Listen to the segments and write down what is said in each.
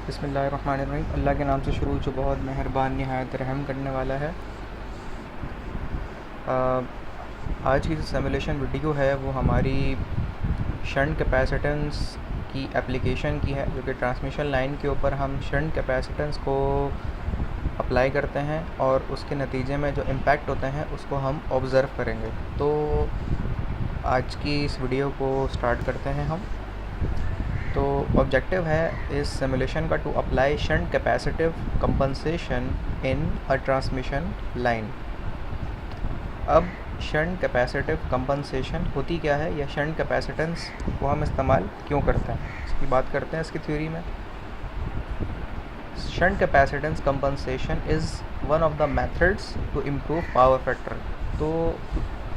बिस्मिल्लाहिर्रहमानिर्रहीम। अल्लाह के नाम से शुरू जो बहुत मेहरबान निहायत रहम करने वाला है। आज की जो सिमुलेशन वीडियो है वो हमारी शंट कैपेसिटेंस की एप्लीकेशन की है, जो कि ट्रांसमिशन लाइन के ऊपर हम शंट कैपेसिटेंस को अप्लाई करते हैं और उसके नतीजे में जो इम्पैक्ट होते हैं उसको हम ऑब्ज़र्व करेंगे। तो आज की इस वीडियो को स्टार्ट करते हैं हम। तो ऑब्जेक्टिव है इस सिमुलेशन का to apply shunt capacitive compensation in a transmission line. अब शंट कैपेसिटिव कंपनसेशन होती क्या है या शंट कैपेसिटेंस को हम इस्तेमाल क्यों करते हैं, इसकी बात करते हैं इसकी थ्योरी में। Shunt capacitance compensation is one of the methods to improve power factor. तो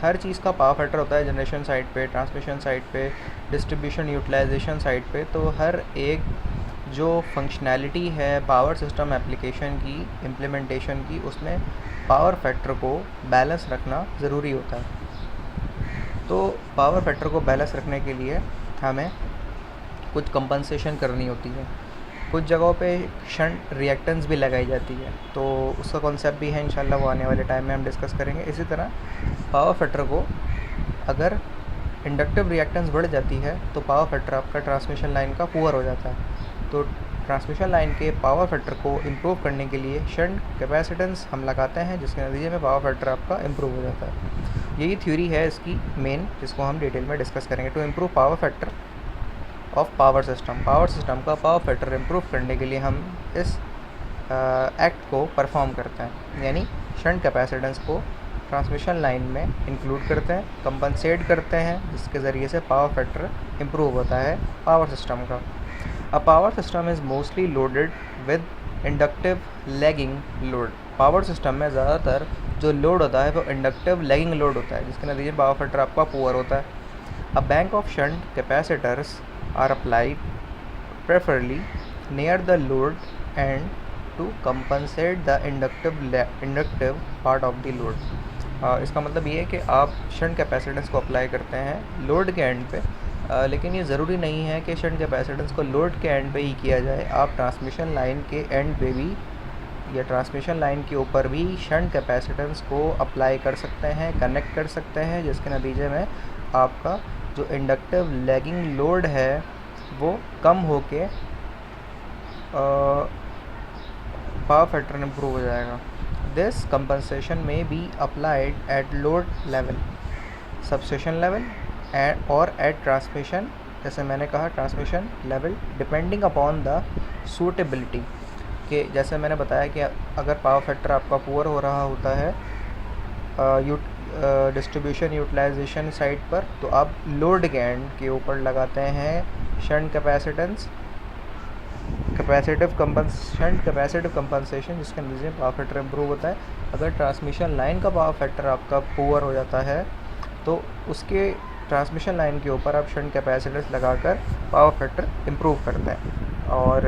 हर चीज़ का पावर फैक्टर होता है, जनरेशन साइड पे, ट्रांसमिशन साइड पे, डिस्ट्रीब्यूशन यूटिलाइजेशन साइड पे। तो हर एक जो फंक्शनैलिटी है पावर सिस्टम एप्लीकेशन की इम्प्लीमेंटेशन की, उसमें पावर फैक्टर को बैलेंस रखना ज़रूरी होता है। तो पावर फैक्टर को बैलेंस रखने के लिए हमें कुछ कंपनसेशन करनी होती है। कुछ जगहों पे शंट रिएक्टेंस भी लगाई जाती है, तो उसका कॉन्सेप्ट भी है, इंशाल्लाह वो आने वाले टाइम में हम डिस्कस करेंगे। इसी तरह पावर फैक्टर को अगर इंडक्टिव रिएक्टेंस बढ़ जाती है तो पावर फैक्टर आपका ट्रांसमिशन लाइन का पुअर हो जाता है। तो ट्रांसमिशन लाइन के पावर फैक्टर को इम्प्रूव करने के लिए शंट कैपेसिटेंस हम लगाते हैं, जिसके नतीजे में पावर फैक्टर आपका इम्प्रूव हो जाता है। यही थ्योरी है इसकी मेन, जिसको हम डिटेल में डिस्कस करेंगे। To improve power factor of power system का पावर फैक्टर इम्प्रूव करने के लिए हम इस एक्ट को परफॉर्म करते हैं, यानी शंट कैपेसिटेंस को ट्रांसमिशन लाइन में इंक्लूड करते हैं, कंपनसेट करते हैं, जिसके ज़रिए से पावर फैक्टर इम्प्रूव होता है पावर सिस्टम का। A power system is mostly loaded with inductive lagging load. Power system में ज़्यादातर जो लोड होता है वो इंडक्टिव लैगिंग लोड होता है, जिसके नतीजे में पावर फैक्टर आपका पुअर होता है। A bank of shunt capacitors are applied preferably near the load and to compensate the inductive part of the load। इसका मतलब ये है कि आप शंट कैपेसिटेंस को अप्लाई करते हैं लोड के एंड पे, लेकिन ये ज़रूरी नहीं है कि शंट कैपेसिटेंस को लोड के एंड पे ही किया जाए। आप ट्रांसमिशन लाइन के एंड पे भी या ट्रांसमिशन लाइन के ऊपर भी शंट कैपेसिटेंस को अप्लाई कर सकते हैं, कनेक्ट कर सकते हैं, जिसके नतीजे में आपका जो इंडक्टिव लैगिंग लोड है वो कम होके पावर फैक्टर इम्प्रूव हो जाएगा। दिस कंपनसेशन में be applied at load level, substation level और एट ट्रांसमिशन, जैसे मैंने कहा transmission level, depending upon the suitability के। जैसे मैंने बताया कि अगर पावर फैक्टर आपका पुअर हो रहा होता है डिस्ट्रीब्यूशन यूटिलाइजेशन साइड पर, तो आप लोड के एंड के ऊपर लगाते हैं शंट कैपेसिटिव कंपनसेशन, जिसके नतीजे में पावर फैक्टर इम्प्रूव होता है। अगर ट्रांसमिशन लाइन का पावर फैक्टर आपका पुअर हो जाता है तो उसके ट्रांसमिशन लाइन के ऊपर आप शंट कैपेसिटेंस लगाकर पावर फैक्टर इम्प्रूव करते हैं। और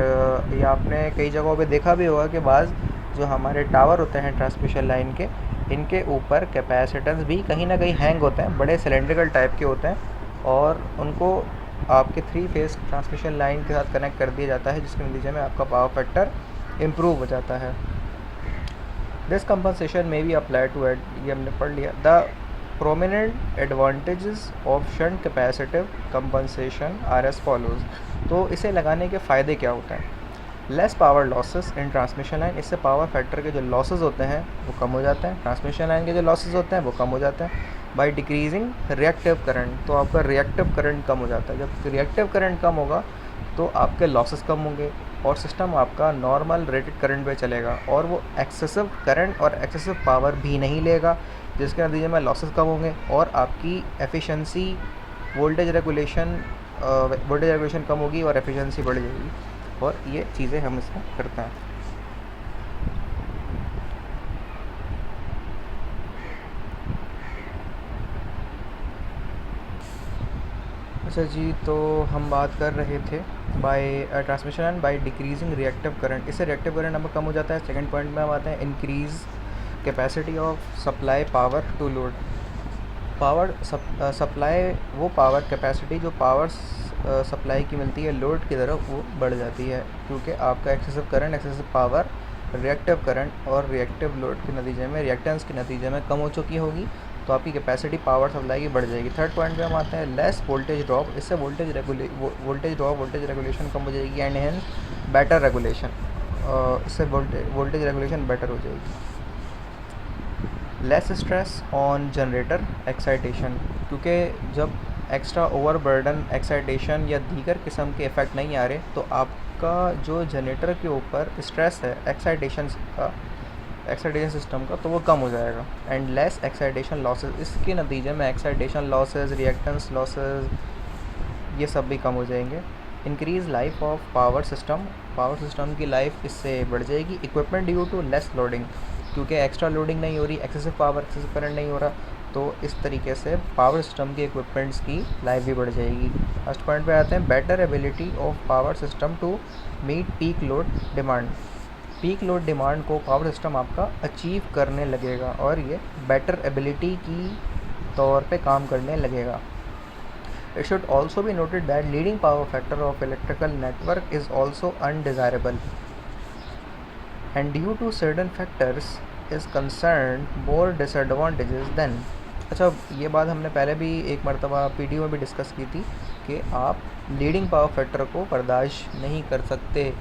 ये आपने कई जगहों पे देखा भी होगा कि बाज़ जो हमारे टावर होते हैं ट्रांसमिशन लाइन के, इनके ऊपर कैपेसिटेंस भी कहीं ना कहीं हैंग होते हैं, बड़े सिलेंड्रिकल टाइप के होते हैं, और उनको आपके 3 फेस ट्रांसमिशन लाइन के साथ कनेक्ट कर दिया जाता है, जिसके नतीजे में आपका पावर फैक्टर इम्प्रूव हो जाता है। दिस कंपनसेशन में भी अप्लाई टू एड, ये हमने पढ़ लिया। The prominent advantages of shunt capacitive compensation are as follows. तो इसे लगाने के फ़ायदे क्या होते हैं? Less power losses in transmission line, इससे पावर फैक्टर के जो लॉसेस होते हैं वो कम हो जाते हैं, ट्रांसमिशन लाइन के जो लॉसेस होते हैं वो कम हो जाते हैं। बाय डिक्रीजिंग रिएक्टिव करंट, तो आपका रिएक्टिव करंट कम हो जाता है। जब रिएक्टिव करंट कम होगा तो आपके लॉसेस कम होंगे और सिस्टम आपका नॉर्मल रेटेड करंट पे चलेगा, और वो एक्सेसिव करंट और एक्सेसिव पावर भी नहीं लेगा, जिसके नतीजे में लॉसेस कम होंगे और आपकी एफिशिएंसी वोल्टेज रेगुलेशन कम होगी और एफिशिएंसी बढ़ जाएगी। और ये चीज़ें हम इसमें करते हैं। अच्छा जी, तो हम बात कर रहे थे by transmission and by decreasing reactive current, इससे रिएक्टिव करंट हमें कम हो जाता है। सेकंड पॉइंट में हम आते हैं increase capacity of supply power to load. Power supply वो पावर कैपेसिटी जो पावर सप्लाई की मिलती है लोड की तरफ वो बढ़ जाती है, क्योंकि आपका excessive current, excessive power reactive current और रिएक्टिव लोड के नतीजे में, रिएक्टेंस के नतीजे में कम हो चुकी होगी, तो आपकी कैपेसिटी पावर सप्लाई की बढ़ जाएगी। थर्ड पॉइंट पे हम आते हैं लेस वोल्टेज ड्रॉप। इससे वोल्टेज ड्रॉप, वोल्टेज रेगुलेशन कम हो जाएगी एंड हेंस बेटर रेगुलेशन, इससे वोल्टेज रेगुलेशन बेटर हो जाएगी। Less stress on generator excitation, क्योंकि जब एक्स्ट्रा ओवरबर्डन एक्साइटेशन या दीगर किस्म के इफ़ेक्ट नहीं आ रहे तो आपका जो जनरेटर के ऊपर स्ट्रेस है एक्साइटेशन सिस्टम का, तो वो कम हो जाएगा। एंड लेस एक्साइटेशन लॉसेस, इसके नतीजे में एक्साइटेशन लॉसेस, रिएक्टेंस लॉसेस, ये सब भी कम हो जाएंगे। Increase life of power system की लाइफ इससे बढ़ जाएगी। Equipment due to less loading, क्योंकि एक्स्ट्रा लोडिंग नहीं हो रही, एक्सेसिव पावर, एक्सेसिव करंट नहीं हो रहा, तो इस तरीके से पावर सिस्टम के इक्विपमेंट्स की लाइफ भी बढ़ जाएगी। फर्स्ट पॉइंट पे आते हैं better ability of power system to meet peak load demand. Peak load demand को पावर सिस्टम आपका अचीव करने लगेगा और ये बेटर एबिलिटी की तौर पे काम करने लगेगा। It should also be noted that leading power factor of electrical network is also undesirable, and due to certain factors is concerned more disadvantages than। अच्छा, ये बात हमने पहले भी एक मरतबा पीडीओ में भी डिस्कस की थी कि आप लीडिंग पावर फैक्टर को बर्दाश्त नहीं कर सकते।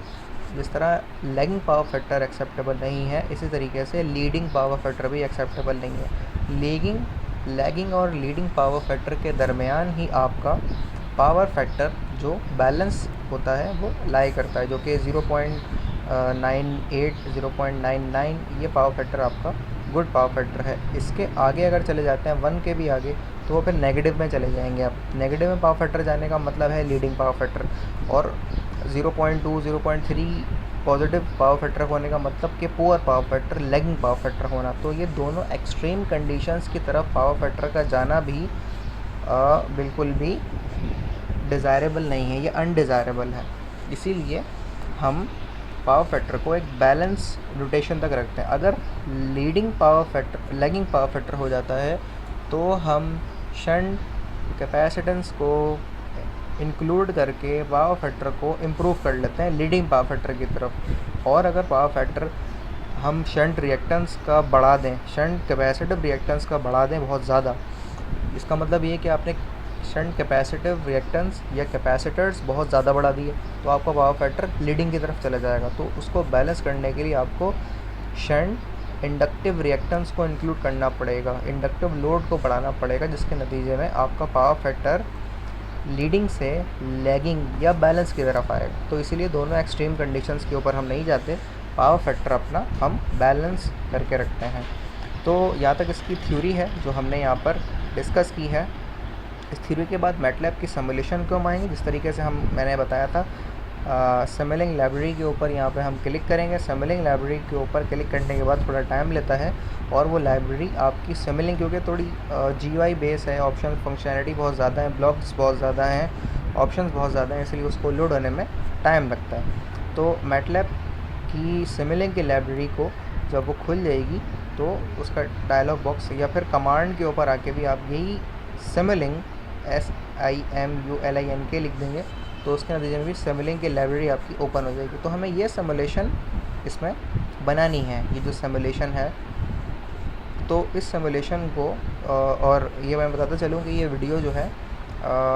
जिस तरह लैगिंग पावर फैक्टर एक्सेप्टेबल नहीं है, इसी तरीके से लीडिंग पावर फैक्टर भी एक्सेप्टेबल नहीं है। लैगिंग और लीडिंग पावर फैक्टर के दरमियान ही आपका पावर फैक्टर जो बैलेंस होता है वो लाई करता है, जो कि 0.98 0.99 ये पावर फैक्टर आपका गुड पावर फैक्टर है। इसके आगे अगर चले जाते हैं 1 के भी आगे, तो वो फिर नेगेटिव में चले जाएंगे। आप नेगेटिव में पावर फैक्टर जाने का मतलब है लीडिंग पावर फैक्टर, और 0.2 0.3 पॉजिटिव पावर फैक्टर होने का मतलब कि poor power factor, lagging power factor होना। तो ये दोनों एक्सट्रीम कंडीशंस की तरफ पावर फैक्टर का जाना भी बिल्कुल भी डिज़ायरेबल नहीं है, ये अनडिज़ायरेबल है। इसीलिए हम पावर फैक्टर को एक बैलेंस रोटेशन तक रखते हैं। अगर लैगिंग पावर फैक्टर हो जाता है तो हम शंट कैपेसिटेंस को इंक्लूड करके पावर फैक्टर को इम्प्रूव कर लेते हैं लीडिंग पावर फैक्टर की तरफ। और अगर पावर फैक्टर हम शंट रिएक्टेंस का बढ़ा दें, शंट कैपेसिटिव रिएक्टेंस का बढ़ा दें बहुत ज़्यादा, इसका मतलब ये कि आपने शंट कैपेसिटिव रिएक्टेंस या कैपेसिटर्स बहुत ज़्यादा बढ़ा दिए, तो आपका पावर फैक्टर लीडिंग की तरफ चला जाएगा। तो उसको बैलेंस करने के लिए आपको शंट इंडक्टिव रिएक्टेंस को इंक्लूड करना पड़ेगा, इंडक्टिव लोड को बढ़ाना पड़ेगा, जिसके नतीजे में आपका पावर फैक्टर लीडिंग से लैगिंग या बैलेंस की तरफ आएगा। तो इसीलिए दोनों एक्सट्रीम कंडीशंस के ऊपर हम नहीं जाते, पावर फैक्टर अपना हम बैलेंस करके रखते हैं। तो यहाँ तक इसकी थ्योरी है जो हमने यहाँ पर डिस्कस की है। इस थ्योरी के बाद मैटलैब की सिमुलेशन को हम आएंगे। जिस तरीके से मैंने बताया था, सिमुलिंग लाइब्रेरी के ऊपर यहाँ पे हम क्लिक करेंगे। सिमुलिंग लाइब्रेरी के ऊपर क्लिक करने के बाद थोड़ा टाइम लेता है, और वो लाइब्रेरी आपकी सिमुलिंग, क्योंकि थोड़ी GUI बेस है, ऑप्शन फंक्शनैलिटी बहुत ज़्यादा है, ब्लॉक्स बहुत ज़्यादा हैं, ऑप्शंस बहुत ज़्यादा हैं, इसलिए उसको लोड होने में टाइम लगता है। तो मैटलैब की सिमुलिंग की लाइब्रेरी को जब वो खुल जाएगी तो उसका डायलॉग बॉक्स या फिर कमांड के ऊपर आके भी आप यही सिमुलिंग SIMULINK लिख देंगे, तो उसके नतीजे में भी सिमुलिंग की लाइब्रेरी आपकी ओपन हो जाएगी। तो हमें ये सिमुलेशन इसमें बनानी है, ये जो सिमुलेशन है। तो इस सिमुलेशन को और ये मैं बताता चलूँ कि ये वीडियो जो है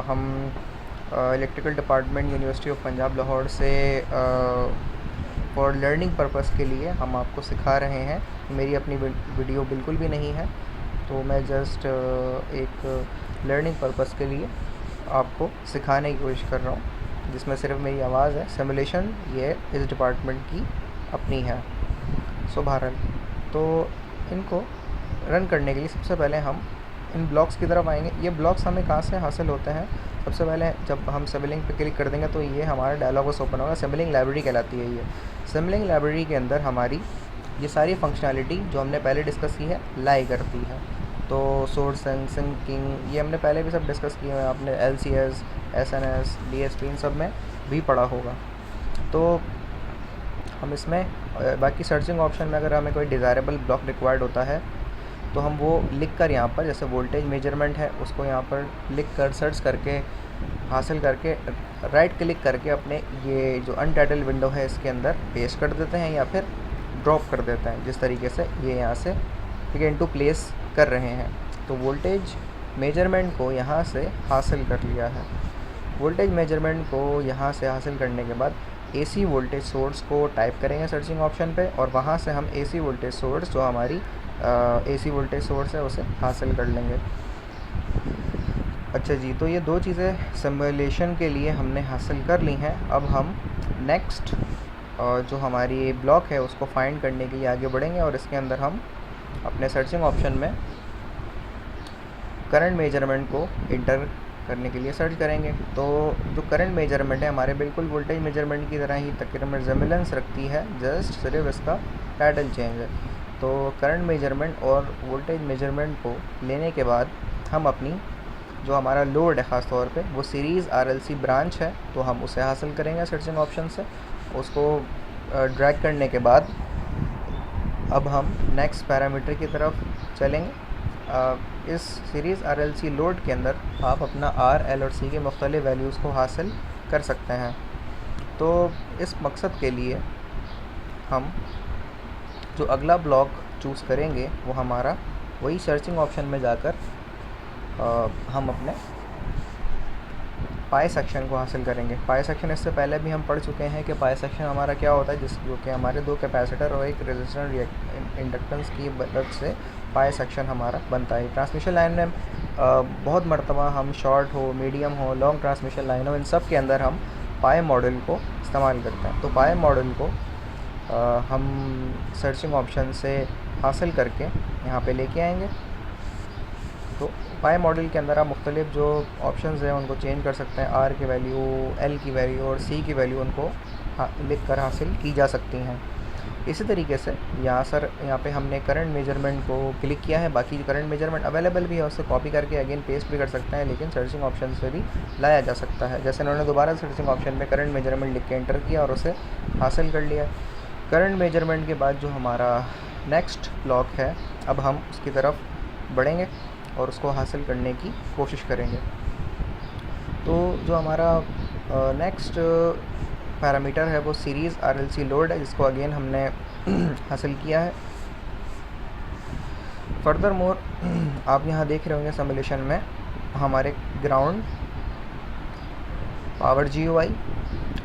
हम electrical department university of Punjab Lahore से फॉर लर्निंग पर्पस के लिए हम आपको सिखा रहे हैं। मेरी अपनी वीडियो बिल्कुल भी नहीं है, तो मैं जस्ट एक लर्निंग पर्पस के लिए आपको सिखाने की कोशिश कर रहा हूँ, जिसमें सिर्फ मेरी आवाज़ है। सिमुलेशन ये इस डिपार्टमेंट की अपनी है। सो बहरहाल, तो इनको रन करने के लिए सबसे पहले हम इन ब्लॉक्स की तरफ आएंगे। ये ब्लॉक्स हमें कहाँ से हासिल होते हैं? सबसे पहले जब हम सिमुलिंग पे क्लिक कर देंगे तो ये हमारा डायलॉग बॉक्स ओपन होगा। सिमुलिंग लाइब्रेरी कहलाती है ये। सिमुलिंग लाइब्रेरी के अंदर हमारी ये सारी फंक्शनैलिटी जो हमने पहले डिस्कस की है लाई करती है। तो सोर्स सिंकिंग ये हमने पहले भी सब डिस्कस किए हैं, आपने LCS, SNS, DSP इन सब में भी पढ़ा होगा। तो हम इसमें बाकी सर्चिंग ऑप्शन में अगर हमें कोई डिज़ायरेबल ब्लॉक रिक्वायर्ड होता है तो हम वो लिख कर यहाँ पर, जैसे वोल्टेज मेजरमेंट है उसको यहाँ पर लिख कर सर्च करके हासिल करके राइट क्लिक करके अपने ये जो अनटाइटल्ड विंडो है इसके अंदर पेस्ट कर देते हैं या फिर ड्रॉप कर देते हैं, जिस तरीके से ये यहाँ से ठीक है इनटू प्लेस कर रहे हैं। तो वोल्टेज मेजरमेंट को यहाँ से हासिल कर लिया है। वोल्टेज मेजरमेंट को यहाँ से हासिल करने के बाद AC वोल्टेज सोर्स को टाइप करेंगे सर्चिंग ऑप्शन पे, और वहाँ से हम AC वोल्टेज सोर्स जो हमारी AC वोल्टेज सोर्स है उसे हासिल कर लेंगे। अच्छा जी, तो ये दो चीज़ें सिमुलेशन के लिए हमने हासिल कर ली हैं। अब हम नेक्स्ट जो हमारी ब्लॉक है उसको फाइंड करने के लिए आगे बढ़ेंगे, और इसके अंदर हम अपने सर्चिंग ऑप्शन में करंट मेजरमेंट को इंटर करने के लिए सर्च करेंगे। तो जो करंट मेजरमेंट है हमारे बिल्कुल वोल्टेज मेजरमेंट की तरह ही तकरीबन रिजेम्बलेंस रखती है, जस्ट सिर्फ इसका टाइटल चेंज है। तो करंट मेजरमेंट और वोल्टेज मेजरमेंट को लेने के बाद हम अपनी जो हमारा लोड है ख़ास तौर पे वो सीरीज़ RLC ब्रांच है, तो हम उसे हासिल करेंगे सर्चिंग ऑप्शन से। उसको ड्रैग करने के बाद अब हम नेक्स्ट पैरामीटर की तरफ चलेंगे। इस सीरीज़ RLC लोड के अंदर आप अपना R, L और C के मुख्तलिफ़ वैल्यूज़ को हासिल कर सकते हैं। तो इस मकसद के लिए हम जो अगला ब्लॉक चूज़ करेंगे वो हमारा वही सर्चिंग ऑप्शन में जाकर हम अपने पाई सेक्शन को हासिल करेंगे। पाई सेक्शन इससे पहले भी हम पढ़ चुके हैं कि पाई सेक्शन हमारा क्या होता है, जो कि हमारे दो कैपेसिटर और एक रेजिस्टेंस इंडक्टेंस की मदद से पाई सेक्शन हमारा बनता है। ट्रांसमिशन लाइन में बहुत मरतबा हम शॉर्ट हो, मीडियम हो, लॉन्ग ट्रांसमिशन लाइन हो, इन सब के अंदर हम पाई मॉडल को इस्तेमाल करते हैं। तो पाई मॉडल को हम सर्चिंग ऑप्शन से हासिल करके यहाँ पे लेके आएंगे। तो पाई मॉडल के अंदर आप मुख्तलिफ जो ऑप्शंस हैं उनको चेंज कर सकते हैं। R की वैल्यू, L की वैल्यू और C की वैल्यू उनको लिख कर हासिल की जा सकती हैं। इसी तरीके से यहाँ पे हमने करंट मेजरमेंट को क्लिक किया है। बाकी करंट मेजरमेंट अवेलेबल भी है, उससे कॉपी करके अगेन पेस्ट भी कर सकते हैं, लेकिन सर्चिंग ऑप्शन से भी लाया जा सकता है। जैसे उन्होंने दोबारा सर्चिंग ऑप्शन में करंट मेजरमेंट लिख के एंटर किया और उसे हासिल कर लिया। करंट मेजरमेंट के बाद जो हमारा नेक्स्ट ब्लॉक है, अब हम उसकी तरफ बढ़ेंगे और उसको हासिल करने की कोशिश करेंगे। तो जो हमारा नेक्स्ट पैरामीटर है वो सीरीज़ RLC लोड है, जिसको अगेन हमने हासिल किया है। फर्दर मोर आप यहाँ देख रहे होंगे सिमुलेशन में हमारे ग्राउंड, पावर GUI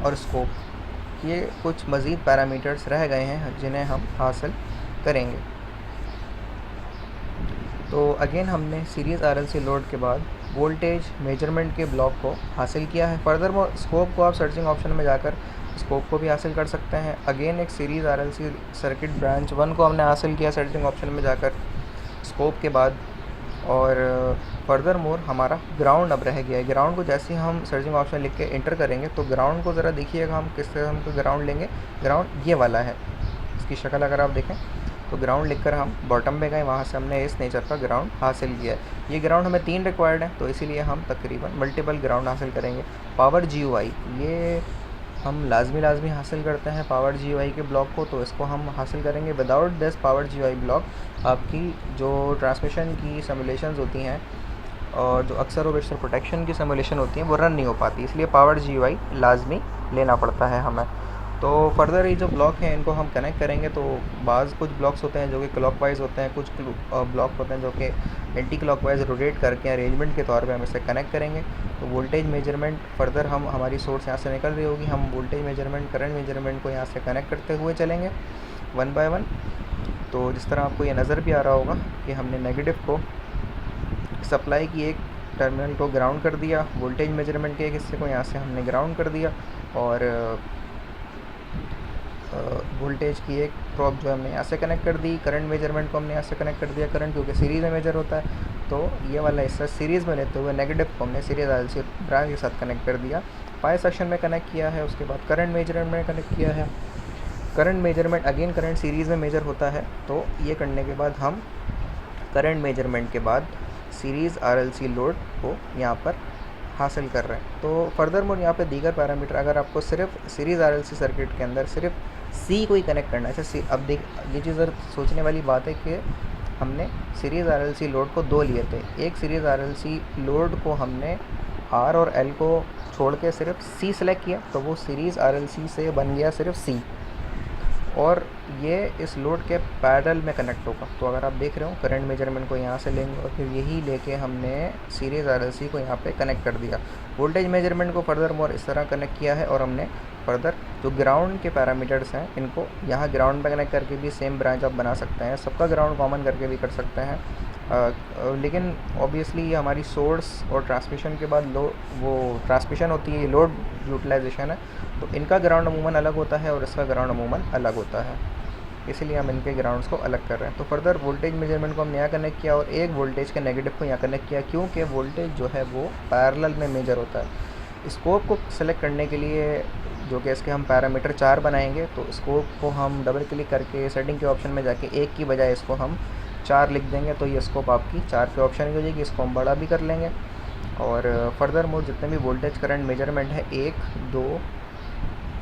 और स्कोप, ये कुछ मज़ीद पैरामीटर्स रह गए हैं जिन्हें हम हासिल करेंगे। तो अगेन हमने सीरीज़ RLC लोड के बाद वोल्टेज मेजरमेंट के ब्लॉक को हासिल किया है। फर्दर मोर स्कोप को आप सर्चिंग ऑप्शन में जाकर स्कोप को भी हासिल कर सकते हैं। अगेन एक सीरीज़ RLC सर्किट ब्रांच 1 को हमने हासिल किया सर्चिंग ऑप्शन में जाकर स्कोप के बाद। और फर्दर मोर हमारा ग्राउंड अब रह गया है। ग्राउंड को जैसे ही हम सर्चिंग ऑप्शन लिख के इंटर करेंगे तो ग्राउंड को ज़रा देखिएगा हम किस तरह हम ग्राउंड लेंगे। ग्राउंड ये वाला है, इसकी शक्ल अगर आप देखें तो ग्राउंड लिखकर हम बॉटम में गए, वहाँ से हमने इस नेचर का ग्राउंड हासिल किया है। ये ग्राउंड हमें 3 रिक्वायर्ड है, तो इसीलिए हम तकरीबन मल्टीपल ग्राउंड हासिल करेंगे। पावर GUI, ये हम लाजमी हासिल करते हैं पावर GUI के ब्लॉक को, तो इसको हम हासिल करेंगे। Without this power GUI block आपकी जो ट्रांसमिशन की सिमुलेशंस होती हैं और जो अक्सर व बेशतर प्रोटेक्शन की सिमुलेशन होती हैं वो रन नहीं हो पाती, इसलिए पावर GUI लाजमी लेना पड़ता है हमें। तो फर्दर ये जो ब्लॉक हैं इनको हम कनेक्ट करेंगे। तो कुछ ब्लॉक्स होते हैं जो कि क्लॉकवाइज होते हैं, कुछ ब्लॉक होते हैं जो कि एंटी क्लॉकवाइज रोटेट करके अरेंजमेंट के तौर पे हम इसे कनेक्ट करेंगे। तो वोल्टेज मेजरमेंट फर्दर हमारी सोर्स यहाँ से निकल रही होगी, हम वोल्टेज मेजरमेंट, करंट मेजरमेंट को यहाँ से कनेक्ट करते हुए चलेंगे 1 बाय 1। तो जिस तरह आपको ये नज़र भी आ रहा होगा कि हमने नेगेटिव को सप्लाई की एक टर्मिनल को ग्राउंड कर दिया, वोल्टेज मेजरमेंट के एक हिस्से को यहाँ से हमने ग्राउंड कर दिया, और वोल्टेज की एक प्रॉप जो हमने यहाँ से कनेक्ट कर दी। करंट मेजरमेंट को हमने यहाँ से कनेक्ट कर दिया, करंट क्योंकि सीरीज़ में मेजर होता है, तो ये वाला हिस्सा सीरीज़ में लेते हुए नेगेटिव को हमने सीरीज़ RLC ब्रांच के साथ कनेक्ट कर दिया। पाई सेक्शन में कनेक्ट किया है, उसके बाद करंट मेजरमेंट में कनेक्ट किया है। Current measurement again current series में मेजर होता है, तो ये करने के बाद हम करंट मेजरमेंट के बाद सीरीज़ RLC लोड को यहाँ पर हासिल कर रहे हैं। तो फर्दर मोर यहाँ पे दीगर पैरामीटर, अगर आपको सिर्फ सीरीज़ RLC सर्किट के अंदर सिर्फ C को ही कनेक्ट करना है। जैसे अब देख, ये चीज़ सोचने वाली बात है कि हमने सीरीज़ आरएलसी लोड को 2 लिए थे। एक सीरीज़ आरएलसी लोड को हमने आर और एल को छोड़ के सिर्फ सी सेलेक्ट किया, तो वो सीरीज़ आरएलसी से बन गया सिर्फ सी, और ये इस लोड के पैरेलल में कनेक्ट होगा। तो अगर आप देख रहे हो करंट मेजरमेंट को यहाँ से लेंगे और फिर यही लेके हमने सीरीज़ आरएलसी को यहाँ पे कनेक्ट कर दिया। वोल्टेज मेजरमेंट को फर्दर मोर इस तरह कनेक्ट किया है, और हमने फर्दर जो ग्राउंड के पैरामीटर्स हैं इनको यहाँ ग्राउंड पे कनेक्ट करके भी सेम ब्रांच आप बना सकते हैं, सबका ग्राउंड कॉमन करके भी कर सकते हैं। लेकिन ऑब्वियसली ये हमारी सोर्स और ट्रांसमिशन के बाद वो ट्रांसमिशन होती है, लोड यूटिलाइजेशन है, तो इनका ग्राउंड अमूमन अलग होता है और इसका ग्राउंड अमूमन अलग होता है, इसीलिए हम इनके ग्राउंड्स को अलग कर रहे हैं। तो फर्दर वोल्टेज मेजरमेंट को हमने यहाँ कनेक्ट किया और एक वोल्टेज के नेगेटिव को यहाँ कनेक्ट किया, क्योंकि वोल्टेज जो है वो पैरेलल में मेजर होता है। स्कोप को सेलेक्ट करने के लिए जो कि इसके हम पैरामीटर 4 बनाएंगे, तो स्कोप को हम डबल क्लिक करके सेटिंग के ऑप्शन में जाके 1 की बजाय इसको हम 4 लिख देंगे, तो ये स्कोप आपकी 4 के ऑप्शन की हो जाएगी। इसको हम बड़ा भी कर लेंगे, और फर्दर मोर जितने भी वोल्टेज करंट मेजरमेंट है 1, 2,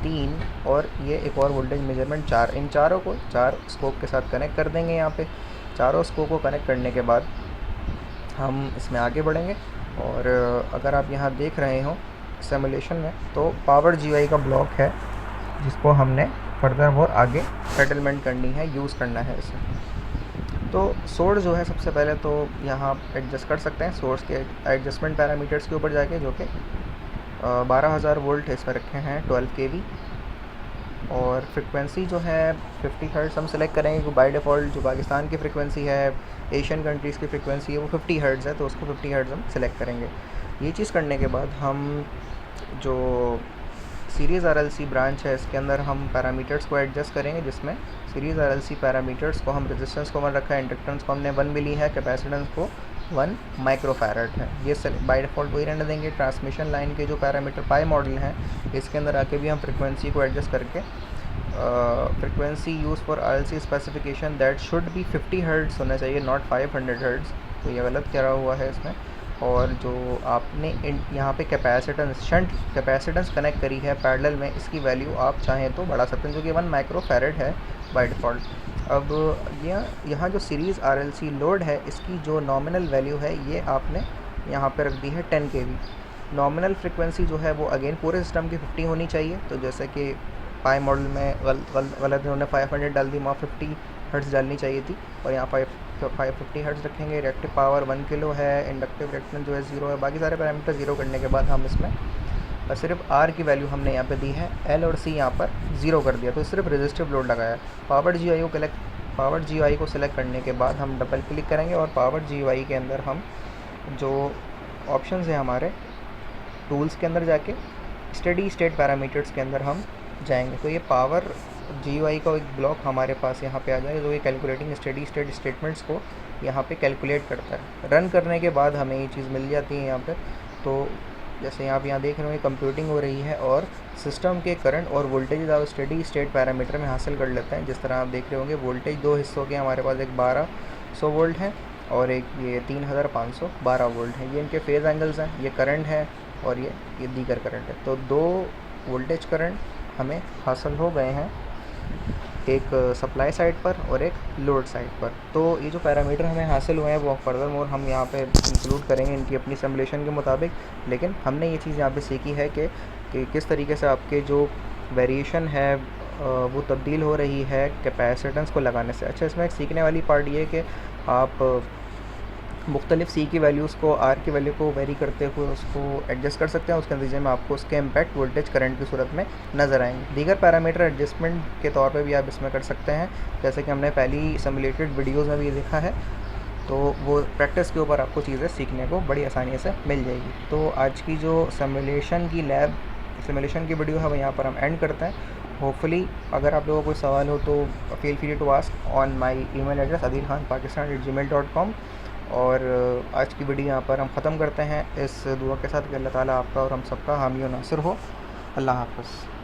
3 और ये एक और वोल्टेज मेजरमेंट 4, इन चारों को 4 स्कोप के साथ कनेक्ट कर देंगे। यहाँ पे चारों स्कोप को कनेक्ट करने के बाद हम इसमें आगे बढ़ेंगे, और अगर आप यहाँ देख रहे हो सिमुलेशन में, तो पावर जीआई का ब्लॉक है जिसको हमने फर्दर मोर आगे सेटलमेंट करनी है, यूज़ करना है इसे। तो सोर्स जो है सबसे पहले तो यहाँ एडजस्ट कर सकते हैं, सोर्स के एडजस्टमेंट पैरामीटर्स के ऊपर जाके, जो कि 12,000 वोल्ट इसमें रखे हैं 12 kV, और फ्रिक्वेंसी जो है 50 हर्ट्ज़ हम सेलेक्ट करेंगे, क्योंकि बाय डिफ़ॉल्ट जो पाकिस्तान की फ्रिक्वेंसी है, एशियन कंट्रीज़ की फ्रिक्वेंसी है, वो 50 हर्ट्ज़ है, तो उसको 50 हर्ट्ज़ हम सेलेक्ट करेंगे। ये चीज़ करने के बाद हम जो सीरीज़ आरएलसी ब्रांच है इसके अंदर हम पैरामीटर्स को एडजस्ट करेंगे, जिसमें सीरीज़ आरएलसी पैरामीटर्स को हम रेजिस्टेंस को 1 रखा है, इंडक्टेंस को हमने 1 मिली है, कैपेसिटेंस को 1 माइक्रोफैरड है। ये बाय डिफ़ॉल्ट वही रहने देंगे। ट्रांसमिशन लाइन के जो पैरामीटर पाई मॉडल हैं, इसके अंदर आके भी हम फ्रिक्वेंसी को एडजस्ट करके frequency use for RLC specification that should be 50 hertz होना चाहिए, नॉट 500 हर्ट्ज़, तो ये गलत करा हुआ है इसमें। और जो आपने यहाँ पे कैपेसिटेंस शंट कैपेसिटेंस कनेक्ट करी है पैरेलल में, इसकी वैल्यू आप चाहें तो बढ़ा सकते हैं, जो कि 1 माइक्रोफैरड है बाय डिफ़ॉल्ट। अब यहाँ जो सीरीज़ आरएलसी लोड है, इसकी जो नॉमिनल वैल्यू है ये आपने यहाँ पे रख दी है 10 kV। नॉमिनल फ्रिक्वेंसी जो है वो अगेन पूरे सिस्टम की 50 होनी चाहिए, तो जैसे कि पाई मॉडल में गलत उन्होंने 500 डाल दी, वहाँ 50 हर्ट्ज़ डालनी चाहिए थी, और यहाँ 550 हर्ट्ज़ रखेंगे। रिएक्टिव पावर 1 किलो है, इंडक्टिव रिएक्टेंस जो है 0 है, बाकी सारे पैरामीटर 0 करने के बाद हम इसमें सिर्फ आर की वैल्यू हमने यहाँ पे दी है, एल और सी यहाँ पर 0 कर दिया, तो सिर्फ रेजिस्टिव लोड लगाया है। पावर जीआई को सेलेक्ट करने के बाद हम डबल क्लिक करेंगे, और पावर जीआई के अंदर हम जो ऑप्शंस हैं हमारे टूल्स के अंदर जाके स्टेडी स्टेट पैरामीटर्स के अंदर हम जाएंगे, तो ये पावर जीयूआई का एक ब्लॉक हमारे पास यहाँ पे आ जाएगा, जो ये कैलकुलेटिंग स्टेडी स्टेट स्टेटमेंट्स को यहाँ पे कैलकुलेट करता है। रन करने के बाद हमें ये चीज़ मिल जाती है यहाँ पे। तो जैसे आप यहाँ देख रहे हो कंप्यूटिंग हो रही है, और सिस्टम के करंट और वोल्टेज आप स्टेडी स्टेट पैरामीटर में हासिल कर लेते हैं। जिस तरह आप देख रहे होंगे वोल्टेज 2 हिस्सों के हमारे पास, एक 1200 वोल्ट है और एक ये 3512 वोल्ट है, ये इनके फेज़ एंगल्स हैं। ये करंट है और ये दीगर करंट है, तो 2 वोल्टेज करंट हमें हासिल हो गए हैं, एक सप्लाई साइड पर और एक लोड साइड पर। तो ये जो पैरामीटर हमें हासिल हुए हैं वो फर्दर मोर हम यहाँ पे इंक्लूड करेंगे इनकी अपनी सिमुलेशन के मुताबिक। लेकिन हमने ये चीज़ यहाँ पे सीखी है कि किस तरीके से आपके जो वेरिएशन है वो तब्दील हो रही है कैपेसिटेंस को लगाने से। अच्छा, इसमें एक सीखने वाली पार्ट ये है कि आप मुख्तलिफ़ सी की वैल्यूज़ को आर की वैल्यू को वेरी करते हुए उसको एडजस्ट कर सकते हैं। उसके नतीजे में आपको उसके इम्पैक्ट वोल्टेज करंट की सूरत में नज़र आएंगे। दीगर पैरामीटर एडजस्टमेंट के तौर पे भी आप इसमें कर सकते हैं, जैसे कि हमने पहली सिमुलेटेड वीडियोज़ में भी देखा है। तो वो प्रैक्टिस के ऊपर आपको चीज़ें सीखने को बड़ी आसानी से मिल जाएगी। तो आज की जो सिमुलेशन की वीडियो है वो यहाँ पर हम एंड करते हैं। होपफुली अगर आप लोगों को कोई सवाल हो तो feel free to ask on my email address adilkhanpakistan@gmail.com। और आज की वीडियो यहाँ पर हम ख़त्म करते हैं इस दुआ के साथ कि अल्लाह ताला आपका और हम सबका हामी और नासिर हो। अल्लाह हाफ़िज़।